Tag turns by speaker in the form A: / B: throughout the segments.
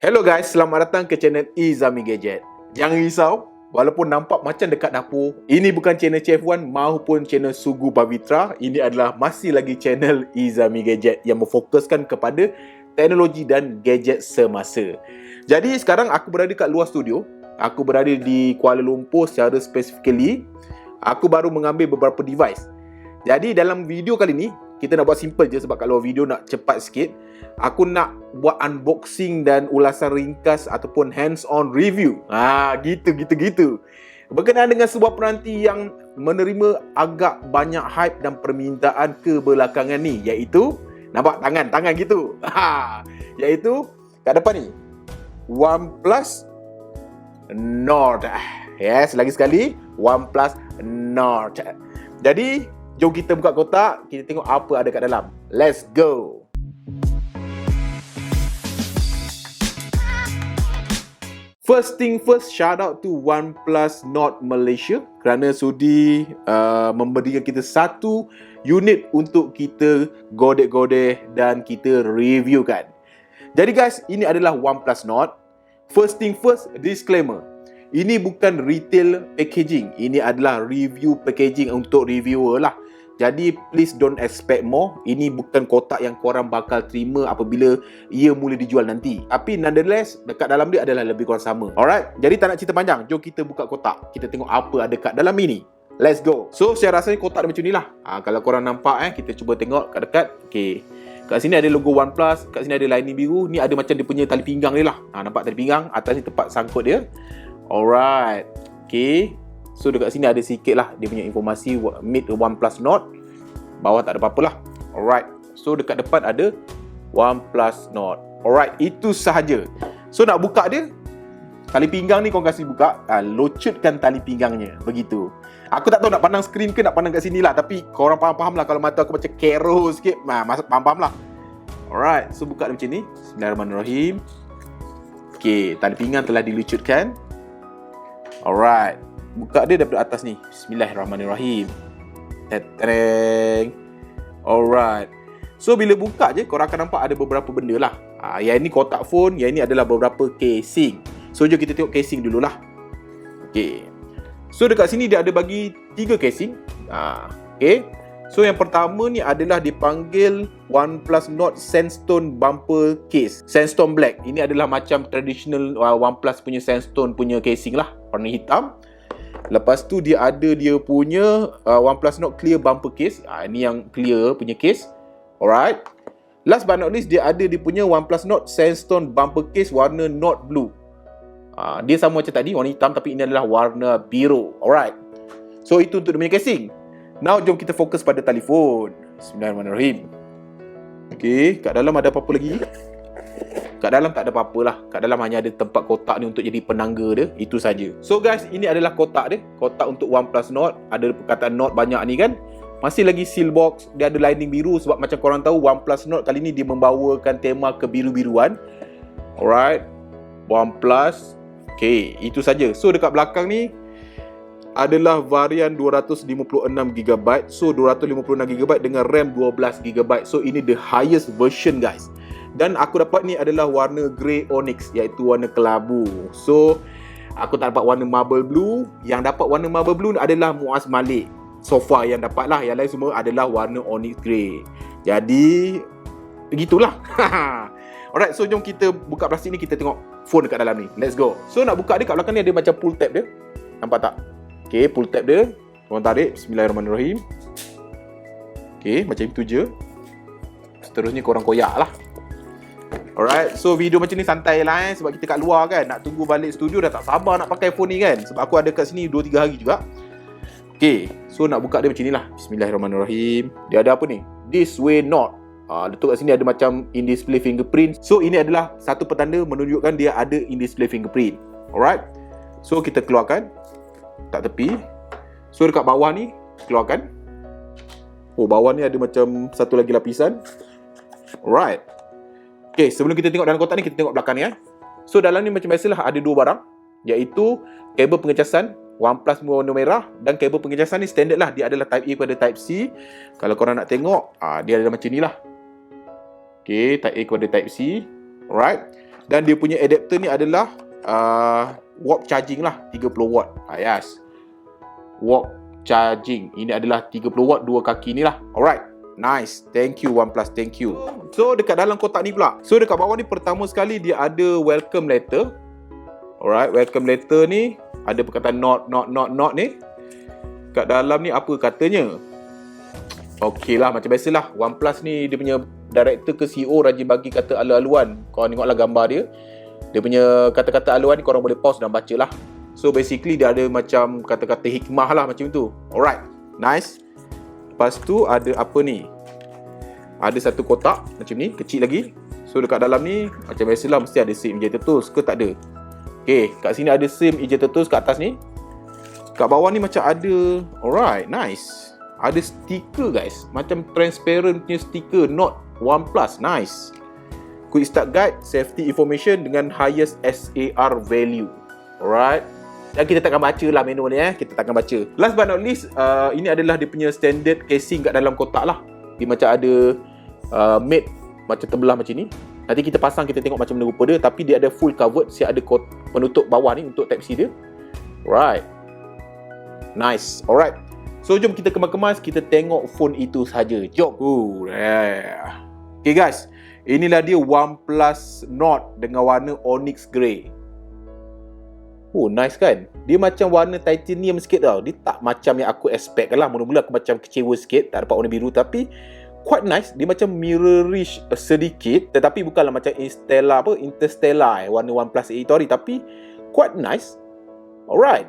A: Hello guys, selamat datang ke channel Izami Gadget. Jangan risau, walaupun nampak macam dekat dapur, ini bukan channel Chef Wan maupun channel Sugu Pavitra. Ini adalah masih lagi channel Izami Gadget yang memfokuskan kepada teknologi dan gadget semasa. Jadi sekarang aku berada kat luar studio. Aku berada di Kuala Lumpur secara specifically. Aku baru mengambil beberapa device. Jadi dalam video kali ni, kita nak buat simple je sebab kalau video nak cepat sikit. Aku nak buat unboxing dan ulasan ringkas ataupun hands-on review. Gitu. Berkenaan dengan sebuah peranti yang menerima agak banyak hype dan permintaan kebelakangan ni, iaitu nampak tangan gitu. Iaitu kat depan ni, Oneplus Nord. Yes, lagi sekali, Oneplus Nord. Jadi, jom kita buka kotak, kita tengok apa ada kat dalam. Let's go. First thing first, shout out to Oneplus Nord Malaysia kerana sudi memberikan kita satu unit untuk kita godek-godek dan kita reviewkan. Jadi guys, ini adalah Oneplus Nord. First thing first, disclaimer. Ini bukan retail packaging. Ini adalah review packaging untuk reviewer lah. Jadi please don't expect more. Ini bukan kotak yang korang bakal terima apabila ia mula dijual nanti. Tapi nonetheless, dekat dalam dia adalah lebih kurang sama. Alright, jadi tak nak cerita panjang, jom kita buka kotak. Kita tengok apa ada kat dalam ini. Let's go. So saya rasanya kotak dia macam ni lah. Kalau korang nampak kita cuba tengok kat dekat. Okay, kat sini ada logo Oneplus, kat sini ada lining biru. Ni ada macam dia punya tali pinggang dia lah. Nampak tali pinggang, atas ni tempat sangkut dia. Alright. Okay, so dekat sini ada sikit lah dia punya informasi made Oneplus Nord. Bawah tak ada apa-apa lah. Alright, so dekat depan ada Oneplus Nord. Alright, itu sahaja. So nak buka dia, tali pinggang ni korang kasih buka, locutkan tali pinggangnya. Begitu. Aku tak tahu nak pandang skrin ke nak pandang kat sini lah, tapi korang faham-faham lah. Kalau mata aku macam kero sikit, masuk faham-faham lah. Alright, so buka dia macam ni. Bismillahirrahmanirrahim. Okay, tali pinggang telah dilucutkan. Alright, buka dia daripada atas ni. Bismillahirrahmanirrahim. Tereng. Alright. So bila buka je, korang akan nampak ada beberapa benda lah. Yang ini kotak phone, yang ini adalah beberapa casing. So jom kita tengok casing dululah. Okay. So dekat sini dia ada bagi 3 casing. Okay. So yang pertama ni adalah dipanggil Oneplus Nord Sandstone Bumper Case. Sandstone Black. Ini adalah macam traditional Oneplus punya Sandstone punya casing lah. Warna hitam. Lepas tu dia ada dia punya Oneplus Nord Clear Bumper Case. Ini yang clear punya case. Alright. Last but not least, dia ada dia punya Oneplus Nord Sandstone Bumper Case warna Nord Blue. Dia sama macam tadi, warna hitam, tapi ini adalah warna biru. Alright. So itu untuk dia punya casing. Now jom kita fokus pada telefon. Bismillahirrahmanirrahim. Okay, kat dalam ada apa-apa lagi? Kat dalam tak ada apa-apa lah. Kat dalam hanya ada tempat kotak ni untuk jadi penangga dia. Itu saja. So guys, ini adalah kotak dia. Kotak untuk Oneplus Nord. Ada perkataan Nord banyak ni kan. Masih lagi seal box. Dia ada lining biru. Sebab macam korang tahu, Oneplus Nord kali ni dia membawakan tema kebiru-biruan. Alright. OnePlus. Okay, itu saja. So dekat belakang ni adalah varian 256GB. So 256GB dengan RAM 12GB. So ini the highest version guys. Dan aku dapat ni adalah warna grey onyx, iaitu warna kelabu. So aku tak dapat warna marble blue. Yang dapat warna marble blue adalah Muaz Malik so far yang dapat lah. Yang lain semua adalah warna onyx grey. Jadi begitulah. Alright, so jom kita buka plastik ni, kita tengok phone dekat dalam ni. Let's go. So nak buka dia, kat belakang ni ada macam pull tab dia. Nampak tak? Okay, pull tab dia. Korang tarik. Bismillahirrahmanirrahim. Okay, macam itu je. Seterusnya korang koyak lah. Alright, so video macam ni santai lah sebab kita kat luar kan. Nak tunggu balik studio dah tak sabar nak pakai phone ni kan. Sebab aku ada kat sini 2-3 hari juga. Okay, so nak buka dia macam ni lah. Bismillahirrahmanirrahim. Dia ada apa ni? This way not. Letak kat sini ada macam in-display fingerprint. So ini adalah satu petanda menunjukkan dia ada in-display fingerprint. Alright, so kita keluarkan. Tak tepi. So dekat bawah ni keluarkan. Oh, bawah ni ada macam satu lagi lapisan. Alright. Okay, sebelum kita tengok dalam kotak ni, kita tengok belakang ni. So dalam ni macam biasalah ada 2 barang, iaitu kabel pengecasan Oneplus warna merah, dan kabel pengecasan ni standard lah. Dia adalah Type A kepada Type C. Kalau korang nak tengok, dia ada macam ni lah. Okay, Type A kepada Type C. Alright. Dan dia punya adapter ni adalah warp charging lah, 30 watt. Yes, warp charging. Ini adalah 30 watt dua kaki ni lah. Alright, nice. Thank you OnePlus, thank you. So dekat dalam kotak ni pula, so dekat bawah ni pertama sekali dia ada welcome letter. Alright, welcome letter ni ada perkataan not ni. Kat dalam ni apa katanya? Okey lah, macam biasalah OnePlus ni dia punya director ke CEO rajin bagi kata alu-aluan. Korang tengoklah gambar dia. Dia punya kata-kata aluan ni korang boleh pause dan baca lah. So basically dia ada macam kata-kata hikmah lah macam tu. Alright, nice. Lepas tu ada apa ni? Ada satu kotak macam ni, kecil lagi. So dekat dalam ni macam biasalah mesti ada SIM ejector tools ke tak ada? Okay, kat sini ada SIM ejector tools kat atas ni. Kat bawah ni macam ada. Alright, nice. Ada stiker guys, macam transparent punya stiker Note OnePlus, nice. Quick start guide, safety information dengan highest SAR value. Alright. Dan kita takkan baca lah manual ni kita takkan baca. Last but not least, ini adalah dia punya standard casing kat dalam kotak lah. Dia macam ada made macam terbelah macam ni. Nanti kita pasang, kita tengok macam mana rupa dia. Tapi dia ada full covered, siap ada penutup bawah ni untuk type C dia. Alright, nice. Alright, so jom kita kemas-kemas, kita tengok phone itu saja. Jom. Okay guys, inilah dia OnePlus Note dengan warna onyx grey. Oh, nice kan? Dia macam warna titanium sikit tau. Dia tak macam yang aku expect lah. Mula-mula aku macam kecewa sikit, tak dapat warna biru. Tapi quite nice. Dia macam mirrorish sedikit, tetapi bukanlah macam Interstellar warna OnePlus 8 tadi. Tapi quite nice. Alright.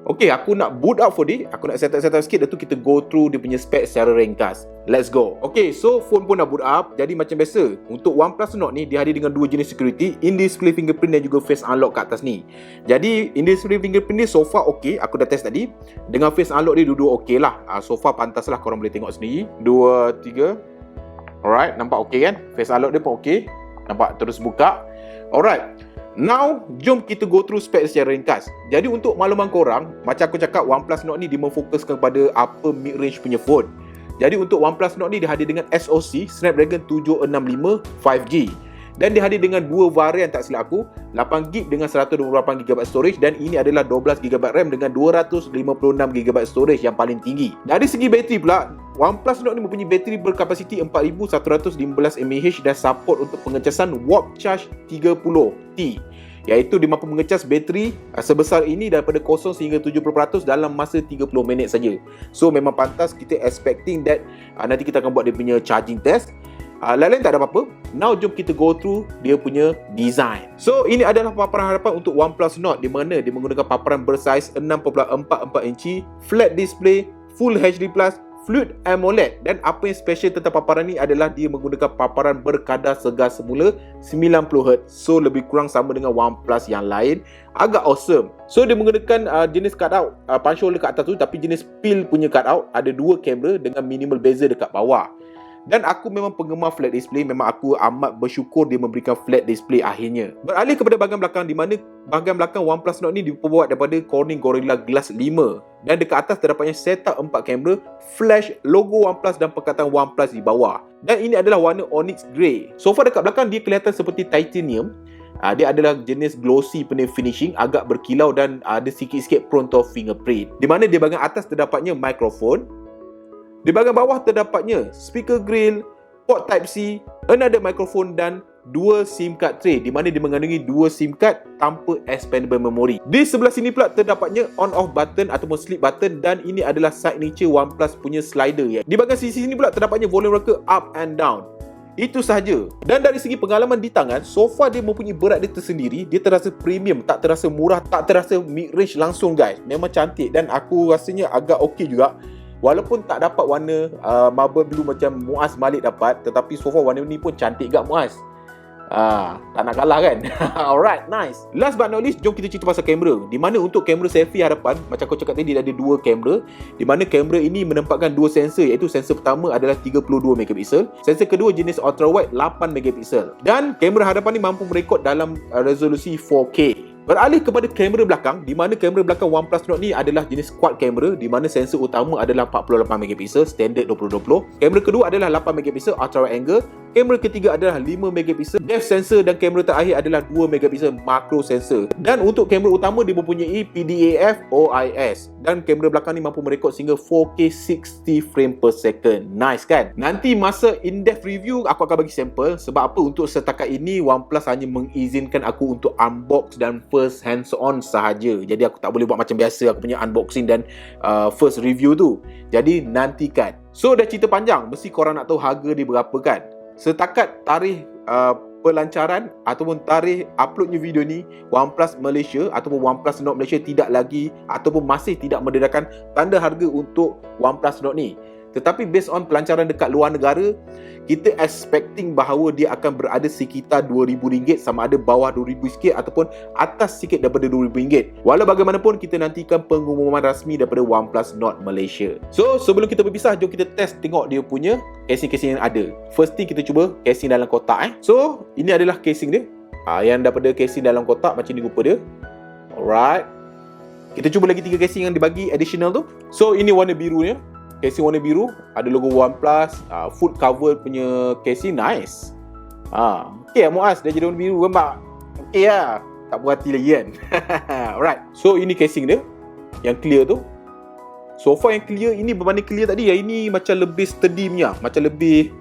A: Okay, aku nak boot up for dia. Aku nak set up sikit. Lepas tu kita go through dia punya spek secara ringkas. Let's go. Okay, so phone pun dah boot up. Jadi macam biasa, untuk OnePlus Note ni dia hadir dengan dua jenis security, in-display fingerprint dan juga face unlock kat atas ni. Jadi in-display fingerprint ni so far okay. Aku dah test tadi. Dengan face unlock dia dua-dua okay lah. So far pantas lah, korang boleh tengok sendiri. 2, 3. Alright, nampak okay kan? Face unlock dia pun okay. Nampak terus buka. Alright. Now, jom kita go through spek secara ringkas. Jadi untuk makluman korang, macam aku cakap, OnePlus Note ni dia memfokuskan kepada apa mid-range punya phone. Jadi untuk OnePlus Note ni dia hadir dengan SoC Snapdragon 765 5G. Dan dia hadir dengan dua varian tak silap aku, 8GB dengan 128GB storage, dan ini adalah 12GB RAM dengan 256GB storage yang paling tinggi. Dari segi bateri pula, OnePlus Note ni mempunyai bateri berkapasiti 4115 mAh dan support untuk pengecasan warp charge 30T, iaitu dia mampu mengecas bateri sebesar ini daripada 0 sehingga 70% dalam masa 30 minit saja. So memang pantas, kita expecting that nanti kita akan buat dia punya charging test. Lain-lain tak ada apa-apa. Now jom kita go through dia punya design. So ini adalah paparan hadapan untuk OnePlus Note, di mana dia menggunakan paparan bersaiz 6.44 inci, flat display, Full HD+, Fluid AMOLED. Dan apa yang special tentang paparan ni adalah dia menggunakan paparan berkadar segar semula 90Hz. So lebih kurang sama dengan OnePlus yang lain. Agak awesome. So dia menggunakan jenis cutout punch hole dekat atas tu, tapi jenis peel punya cutout. Ada dua kamera dengan minimal bezel dekat bawah. Dan aku memang penggemar flat display. Memang aku amat bersyukur dia memberikan flat display akhirnya. Beralih kepada bahagian belakang, di mana bahagian belakang OnePlus Note ni diperbuat daripada Corning Gorilla Glass 5. Dan dekat atas terdapatnya setup 4 kamera, flash, logo OnePlus dan perkataan OnePlus di bawah. Dan ini adalah warna onyx grey. So far dekat belakang dia kelihatan seperti titanium. Dia adalah jenis glossy punya finishing, agak berkilau dan ada sikit-sikit prone to fingerprint. Di mana di bahagian atas terdapatnya mikrofon. Di bahagian bawah terdapatnya speaker grill, port type C, another microphone dan dua SIM card tray, di mana dia mengandungi dua SIM card tanpa expandable memory. Di sebelah sini pula terdapatnya on off button ataupun sleep button, dan ini adalah signature OnePlus punya slider ya. Di bahagian sisi sini pula terdapatnya volume rocker up and down. Itu sahaja. Dan dari segi pengalaman di tangan, so far dia mempunyai berat dia tersendiri. Dia terasa premium, tak terasa murah, tak terasa mid range langsung guys. Memang cantik dan aku rasanya agak okey juga. Walaupun tak dapat warna marble blue macam Muaz Malik dapat, tetapi so far warna ni pun cantik gak Muaz. Tak nak kalah kan? Alright, nice. Last but not least, jom kita cerita pasal kamera. Di mana untuk kamera selfie hadapan, macam aku cakap tadi, dia ada dua kamera. Di mana kamera ini menempatkan dua sensor, iaitu sensor pertama adalah 32MP, sensor kedua jenis ultra wide 8MP. Dan kamera hadapan ni mampu merekod dalam resolusi 4K. Beralih kepada kamera belakang, di mana kamera belakang OnePlus Note ni adalah jenis quad kamera, di mana sensor utama adalah 48 megapiksel standard 2020. Kamera kedua adalah 8 megapiksel ultra wide angle. Kamera ketiga adalah 5 megapiksel depth sensor dan kamera terakhir adalah 2 megapiksel macro sensor. Dan untuk kamera utama dia mempunyai PDAF OIS dan kamera belakang ni mampu merekod sehingga 4K 60 frame per second. Nice kan? Nanti masa in-depth review aku akan bagi sampel. Sebab apa? Untuk setakat ini OnePlus hanya mengizinkan aku untuk unbox dan first hands-on sahaja. Jadi aku tak boleh buat macam biasa aku punya unboxing dan first review tu. Jadi nantikan. So dah cerita panjang, mesti korang nak tahu harga dia berapa kan? Setakat tarikh pelancaran ataupun tarikh uploadnya video ni, OnePlus Malaysia ataupun OnePlus Note Malaysia tidak lagi ataupun masih tidak mendedarkan tanda harga untuk OnePlus Note ni. Tetapi based on pelancaran dekat luar negara, kita expecting bahawa dia akan berada sekitar RM2,000, sama ada bawah RM2,000 sikit ataupun atas sikit daripada RM2,000. Walau bagaimanapun, kita nantikan pengumuman rasmi daripada OnePlus Note Malaysia. So, sebelum kita berpisah, jom kita test tengok dia punya casing-casing yang ada. First thing, kita cuba casing dalam kotak. So, ini adalah casing dia. Yang daripada casing dalam kotak, macam ni rupa dia. Alright. Kita cuba lagi 3 casing yang dibagi additional tu. So, ini warna birunya. Casing warna biru, ada logo OnePlus, full cover punya casing, nice. Okay Muaz, dia jadi warna biru gambar. Okay lah, tak berhati lagi kan. Alright, so ini casing dia yang clear tu. So far yang clear ini berbanding clear tadi, yang ini macam lebih sturdy punya, macam lebih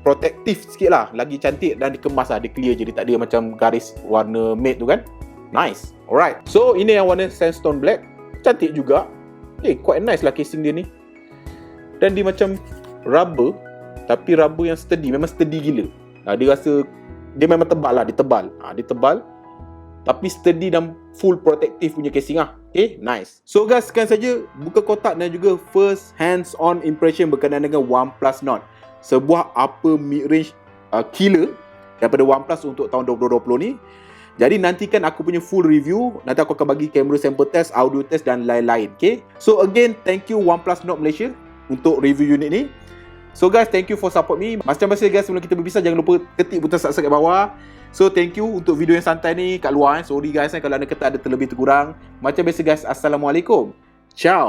A: protektif sikit lah, lagi cantik dan dikemas lah, dia clear je, dia tak ada macam garis warna matte tu kan. Nice. Alright, so ini yang warna sandstone black, cantik juga. Quite nice lah casing dia ni. Dan dia macam rubber, tapi rubber yang sturdy, memang sturdy gila. Dia rasa, dia memang tebal lah, dia tebal. Dia tebal, tapi sturdy dan full protective punya casing lah. Okay, nice. So guys, sekian saja buka kotak dan juga first hands-on impression berkenaan dengan OnePlus Note. Sebuah upper mid-range killer daripada OnePlus untuk tahun 2020 ni. Jadi nantikan aku punya full review. Nanti aku akan bagi kamera sample test, audio test dan lain-lain. Okay. So again, thank you OnePlus Note Malaysia untuk review unit ni. So guys, thank you for support me. Macam biasa guys, sebelum kita berpisah, jangan lupa ketik butang subscribe kat bawah. So thank you untuk video yang santai ni kat luar. Sorry guys kalau anda kata ada terlebih terkurang. Macam biasa guys, Assalamualaikum. Ciao.